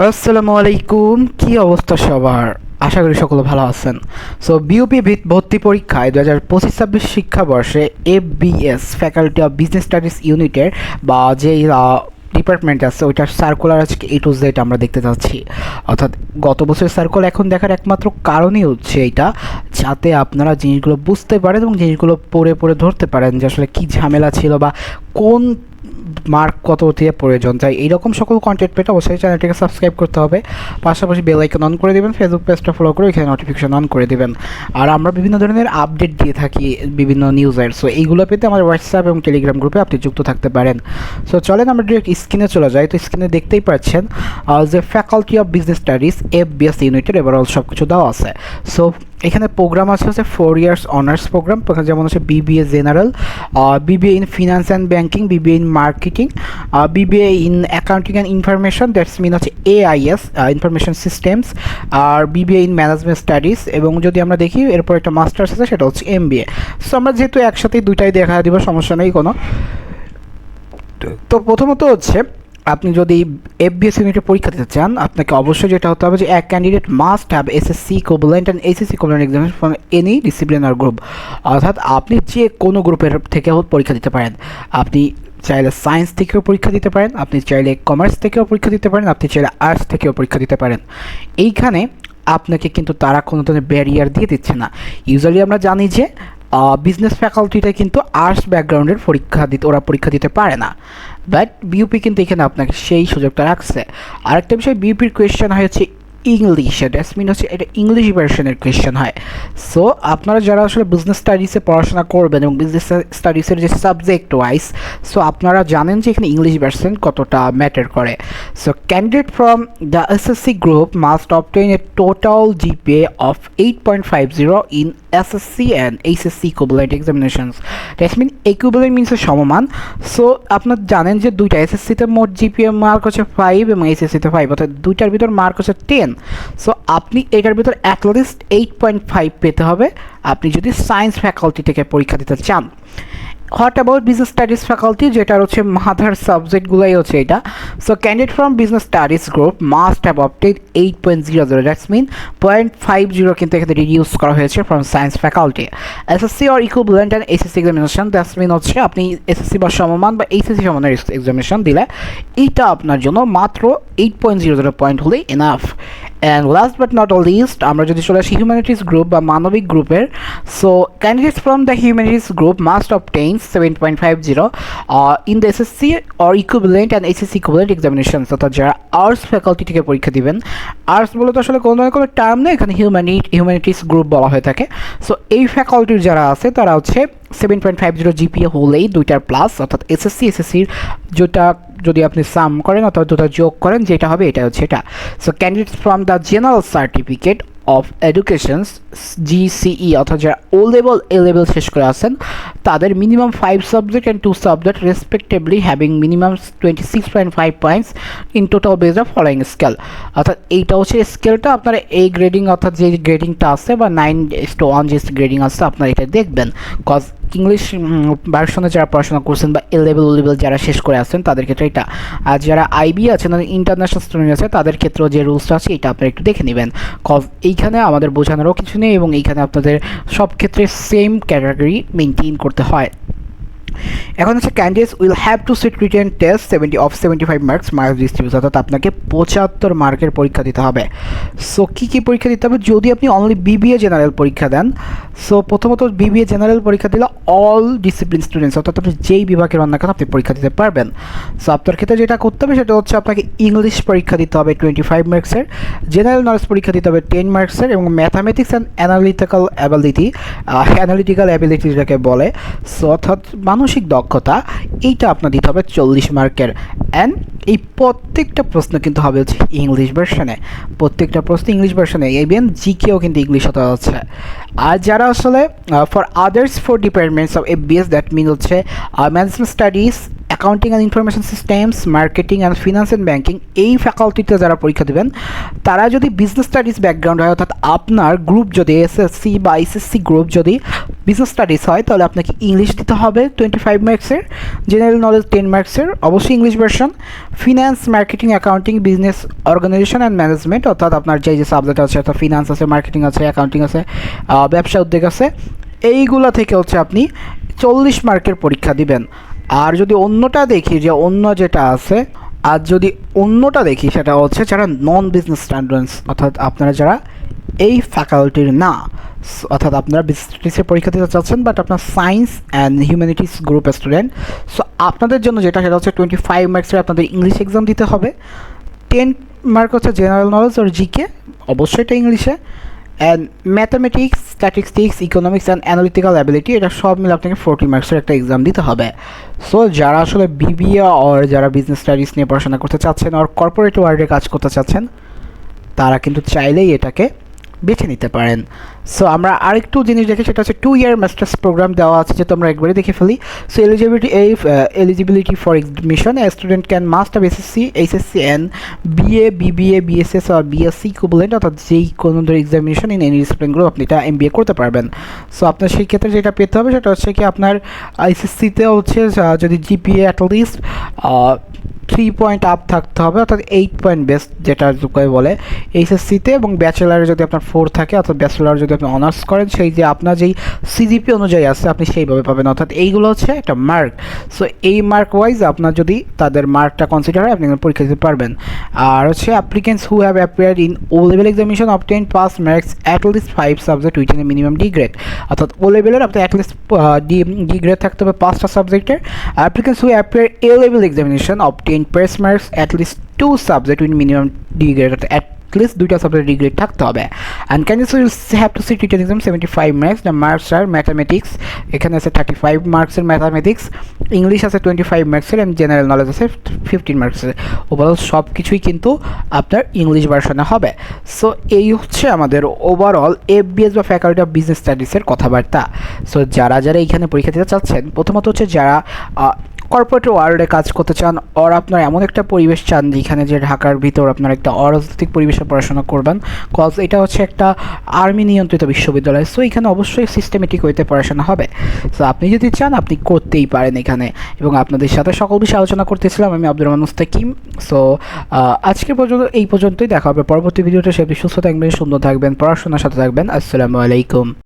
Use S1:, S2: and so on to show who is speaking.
S1: আসসালামু আলাইকুম, কি অবস্থা সবার? আশা করি সকলে ভালো আছেন। সো বিউপি ভর্তি পরীক্ষায় 2025-26 শিক্ষাবর্ষে FBS faculty of business studies ইউনিটের বা যেই ডিপার্টমেন্ট আছে ওইটার সার্কুলার আজকে A to Z আমরা দেখতে যাচ্ছি। অর্থাৎ গত বছরের সার্কুলার এখন দেখার একমাত্র কারণই হচ্ছে এইটা, যাতে আপনারা জিনিসগুলো বুঝতে পারেন এবং জিনিসগুলো পড়ে পড়ে ধরতে পারেন যে আসলে কী ঝামেলা ছিল বা কোন মার্ক কত দিয়ে প্রয়োজন। তাই এইরকম সকল কন্টেন্ট পেতে অবশ্যই চ্যানেলটিকে সাবস্ক্রাইব করতে হবে, পাশাপাশি বেল আইকন অন করে দেবেন, ফেসবুক পেজটা ফলো করে এখানে নোটিফিকেশন অন করে দেবেন। আর আমরা বিভিন্ন ধরনের আপডেট দিয়ে থাকি বিভিন্ন নিউজের, সো এইগুলো পেতে আমাদের হোয়াটসঅ্যাপ এবং টেলিগ্রাম গ্রুপে আপনি যুক্ত থাকতে পারেন। সো চলেন আমরা ডিরেক্ট স্ক্রিনে চলে যাই। তো স্ক্রিনে দেখতেই পাচ্ছেন যে faculty of business studies FBS ইউনিটের ওভারঅল সব কিছু দেওয়া আছে। সো এখানে প্রোগ্রাম আছে 4 ইয়ার্স অনার্স প্রোগ্রাম, যেমন হচ্ছে BBA general, BBA in finance and banking, BBA in marketing, BBA in accounting and information, that's mean হচ্ছে AIS ইনফরমেশন সিস্টেমস, আর বিবিএ ইন ম্যানেজমেন্ট স্টাডিজ। এবং যদি আমরা দেখি এরপর একটা মাস্টার্স আছে, সেটা হচ্ছে MBA। সো আমরা যেহেতু একসাথেই দুইটাই দেখা দিব, সমস্যা নেই কোনো। তো প্রথমত হচ্ছে আপনি যদি এফবিএস ইউনিটে পরীক্ষা দিতে চান, আপনাকে অবশ্যই যেটা হতে হবে যে এক candidate must have SSC equivalent and ACC equivalent examination from any disciplinary group. অর্থাৎ আপনি যে কোনো গ্রুপের থেকেও পরীক্ষা দিতে পারেন। আপনি চাইলে সায়েন্স থেকেও পরীক্ষা দিতে পারেন, আপনি চাইলে কমার্স থেকেও পরীক্ষা দিতে পারেন, আপনি চাইলে আর্টস থেকেও পরীক্ষা দিতে পারেন। এইখানে আপনাকে কিন্তু তারা কোনো ধরনের ব্যারিয়ার দিয়ে দিচ্ছে না। ইউজুয়ালি আমরা জানি যে বিজনেস ফ্যাকাল্টিটা কিন্তু আর্টস ব্যাকগ্রাউন্ডের ওরা পরীক্ষা দিতে পারে না, বাট বিউপি কিন্তু এখানে আপনাকে সেই সুযোগটা রাখছে। আরেকটা বিষয়, বিউপির কোয়েশ্চেন হচ্ছে ইংলিশে, দ্যাটস মিন হচ্ছে এটা ইংলিশ ভার্সনের কোয়েশ্চেন হয়। সো আপনারা যারা আসলে বিজনেস স্টাডিজে পড়াশোনা করবেন এবং বিজনেস স্টাডিজের যে সাবজেক্ট ওয়াইজ, সো আপনারা জানেন যে এখানে ইংলিশ ভার্সন কতটা ম্যাটার করে। So candidate from the SSC group must obtain a total GPA of 8.50 in SSC and HSC equivalent examinations. That's mean equivalent means সমান। সো আপনারা জানেন যে দুইটা SSCতে মোট GPA মার্ক হচ্ছে 5 এবং HSCতে 5, অর্থাৎ দুইটার ভিতর মার্ক হচ্ছে 10। সো আপনি এটার ভিতর অ্যাটলিস্ট 8.5 পেতে হবে আপনি যদি সায়েন্স ফ্যাকাল্টি থেকে পরীক্ষা দিতে চান। What about business studies faculty, যেটা হচ্ছে মাদার সাবজেক্টগুলোই হচ্ছে এটা। So candidate from business studies group must have obtain 8.00, that's mean 0.50 কিন্তু এখানে রিডিউস করা হয়েছে from science faculty. SSC or equivalent and HSC examination, that's mean হচ্ছে আপনি SSC বা সমমান বা HSC সমানের এক্সামিনেশন দিলে এইটা আপনার জন্য মাত্র 8.00 পয়েন্ট হলেই enough. And last but not all least, আমরা যদি চলে আসি হিউম্যানিটিস গ্রুপ বা মানবিক গ্রুপের, so candidates from the humanities group must obtain 7.50 in the SSC or equivalent and HSC equivalent examination. অর্থাৎ যারা আর্টস ফ্যাকাল্টি থেকে পরীক্ষা দিবেন, আর্টস বলে তো আসলে কোনো না কোনো টার্ম নেই, এখানে হিউম্যানিটিস গ্রুপ বলা হয়ে থাকে। সো এই ফ্যাকাল্টির যারা আছে তারা হচ্ছে 7.50 GPA হলেই দুইটার প্লাস, অর্থাৎ SSCর যেটা যদি আপনি সাম করেন অথবা দুটো যোগ করেন যেটা হবে এটা হচ্ছে এটা। So candidates from the general certificate of education GCE, অর্থাৎ যারা A লেভেল শেষ করে আছেন তাদের minimum 5 subject and 2 subject respectively having minimum 26.5 points in total base of following scale. অর্থাৎ এইটা হচ্ছে স্কেলটা আপনার A গ্রেডিং, অর্থাৎ যে গ্রেডিংটা আছে বা 9:1 যে গ্রেডিং আছে আপনারা এটা দেখবেন, কজ ইংলিশ ভার্সনে যারা পড়াশোনা করছেন বা O লেভেল যারা শেষ করে আসছেন তাদের ক্ষেত্রে এটা। আর যারা IB আছেন, ইন্টারন্যাশনাল স্টুডেন্ট আছে, তাদের ক্ষেত্রেও যে রুলসটা আছে এটা আপনারা একটু দেখে নেবেন, কজ এইখানে আমাদের বোঝানোরও কিছু নেই এবং এইখানে আপনাদের সব ক্ষেত্রে সেম ক্যাটাগরি মেনটেন করতে হয়। এখন হচ্ছে candidates will have to sit written test 75 marks distribute, অর্থাৎ আপনাকে 75 মার্কের পরীক্ষা দিতে হবে। সো কী পরীক্ষা দিতে হবে, যদি আপনি অনলি BBA জেনারেল পরীক্ষা দেন, সো প্রথমত BBA জেনারেল পরীক্ষা দিলে অল ডিসিপ্লিন স্টুডেন্টস, অর্থাৎ আপনি যেই বিভাগের অন্য কেন আপনি পরীক্ষা দিতে পারবেন। সো আপনার ক্ষেত্রে যেটা করতে হবে সেটা হচ্ছে আপনাকে ইংলিশ পরীক্ষা দিতে হবে 25 মার্কসের, জেনারেল নলেজ পরীক্ষা দিতে হবে 10 মার্কসের, এবং ম্যাথামেটিক্স অ্যান্ড অ্যানালিটিক্যাল অ্যাবিলিটি যেটাকে বলে, সো অর্থাৎ মানসিক দক্ষতা, এইটা আপনার দিতে হবে 40 মার্কের। অ্যান্ড এই প্রত্যেকটা প্রশ্ন কিন্তু হবে হচ্ছে ইংলিশ ভার্সনে, প্রত্যেকটা প্রশ্ন ইংলিশ ভার্সনে, ইভেন জিকেও কিন্তু ইংলিশ হতে হচ্ছে। আর যারা আসলে for others 4 departments of FBS, that mean হচ্ছে management studies, accounting and information systems, marketing and finance and banking এই ফ্যাকাল্টিতে যারা পরীক্ষা দেবেন তারা যদি বিজনেস স্টাডিজ ব্যাকগ্রাউন্ড হয়, অর্থাৎ আপনার গ্রুপ যদি এসএসসি বা এসএসসি গ্রুপ যদি বিজনেস স্টাডিজ হয়, তাহলে আপনাকে ইংলিশ দিতে হবে 25 মার্কসের, জেনারেল নলেজ 10 মার্কসের, অবশ্যই English version, finance, marketing, accounting, business organisation and management, অর্থাৎ আপনার যে যে সাবজেক্ট আছে, অর্থাৎ ফিনান্স আছে, মার্কেটিং আছে, অ্যাকাউন্টিং আছে, ব্যবসা উদ্যোগ আছে, এইগুলো থেকে হচ্ছে আপনি 40 মার্কের পরীক্ষা দিবেন। আর যদি অন্যটা দেখি যে অন্য যেটা আছে, আর যদি অন্যটা দেখি সেটা হচ্ছে যারা নন বিজনেস স্টুডেন্টস, অর্থাৎ আপনারা যারা এই ফ্যাকাল্টির না, অর্থাৎ আপনারা বিজনেসের পরীক্ষা দিতে চাচ্ছেন বাট আপনার science and humanities group student, so আপনাদের জন্য যেটা সেটা হচ্ছে 25 মার্কসের আপনাদের ইংলিশ এক্সাম দিতে হবে, 10 মার্ক হচ্ছে জেনারেল নলেজ আর জিকে, অবশ্যই এটা ইংলিশে, and mathematics, statistics, economics and analytical ability, এটা সব মিলে আপনাকে 40 মার্কসের একটা এক্সাম দিতে হবে। সো যারা আসলে বিবিএ অর যারা বিজনেস স্টাডিজ নিয়ে পড়াশোনা করতে চাচ্ছেন আর কর্পোরেট ওয়ার্ল্ডে কাজ করতে চাচ্ছেন, তারা কিন্তু চাইলেই এটাকে বেছে নিতে পারেন। সো আমরা আরেকটু জিনিস দেখি, সেটা হচ্ছে 2 ইয়ার মাস্টার্স প্রোগ্রাম দেওয়া আছে, যেটা আমরা একবারে দেখে ফেলি। So eligibility for admission, a student can must have SSC, HSC and BA, BBA, BSS আর বিএসসি ইকুইভ্যালেন্ট, অর্থাৎ যেই কোনো ধরনের examination in any discipline group আপনি এটা এমবিএ করতে পারবেন। সো আপনার সেই ক্ষেত্রে যেটা পেতে হবে সেটা হচ্ছে কি আপনার আইসিএসসিতে হচ্ছে যদি জিপিএ অ্যাটলিস্ট 3 পয়েন্ট আপ থাকতে হবে, অর্থাৎ 8 পয়েন্ট বেস্ট যেটা বলে এইচএসসিতে, এবং ব্যাচেলারে যদি আপনার 4 থাকে, অর্থাৎ ব্যাচেলার যদি আপনি অনার্স করেন, সেই যে আপনার যেই সিজিপি অনুযায়ী আছে আপনি সেইভাবে পাবেন, অর্থাৎ এইগুলো হচ্ছে একটা মার্ক। সো এই মার্ক ওয়াইজ আপনার যদি তাদের মার্কটা কনসিডার হয় আপনি পরীক্ষা দিতে পারবেন। আর হচ্ছে applicants who have appeared in O level examination obtain pass marks at least 5 subject with in a minimum D grade, অর্থাৎ ও লেভেলের আপনার অ্যাটলিস্ট ডি গ্রেড থাকতে হবে 5টা সাবজেক্টের। Applicants who appear A level examination obtain pass marks at least 2 subject with minimum D grade, অর্থাৎ least 2টা subject degree থাকতে হবে। And candidates will have to sit written exam 75 marks. The marks are mathematics, এখানে আছে 35 মার্কসের mathematics, English আছে 25 মার্কসের, and general knowledge আছে 15 মার্কসের। ওভারঅল সব কিছুই কিন্তু আপনার ইংলিশ ভার্সনে হবে। সো এই হচ্ছে আমাদের ওভারঅল এফবিএস বা ফ্যাকাল্টি অফ বিজনেস স্টাডিজের কথাবার্তা। সো যারা যারা এইখানে পরীক্ষা দিতে চাচ্ছেন, প্রথমত হচ্ছে যারা কর্পোরেট ওয়ার্ল্ডে কাজ করতে চান, আর আপনার এমন একটা পরিবেশ চান যেখানে যে ঢাকার ভিতর আপনার একটা অরাজনৈতিক পরিবেশে পড়াশোনা করবেন, কজ এটা হচ্ছে একটা আর্মি নিয়ন্ত্রিত বিশ্ববিদ্যালয়, সো এখানে অবশ্যই সিস্টেমেটিক ওয়েতে পড়াশোনা হবে। সো আপনি যদি চান আপনি করতেই পারেন এখানে, এবং আপনাদের সাথে সকল বিষয়ে আলোচনা করতেছিলাম আমি আব্দুর রহমান মুস্তাকিম। সো আজকে পর্যন্ত এই পর্যন্তই, দেখা হবে পরবর্তী ভিডিওতে। সে সুস্থ থাকবেন, সুন্দর থাকবেন, পড়াশোনার সাথে থাকবেন। আসসালামু আলাইকুম।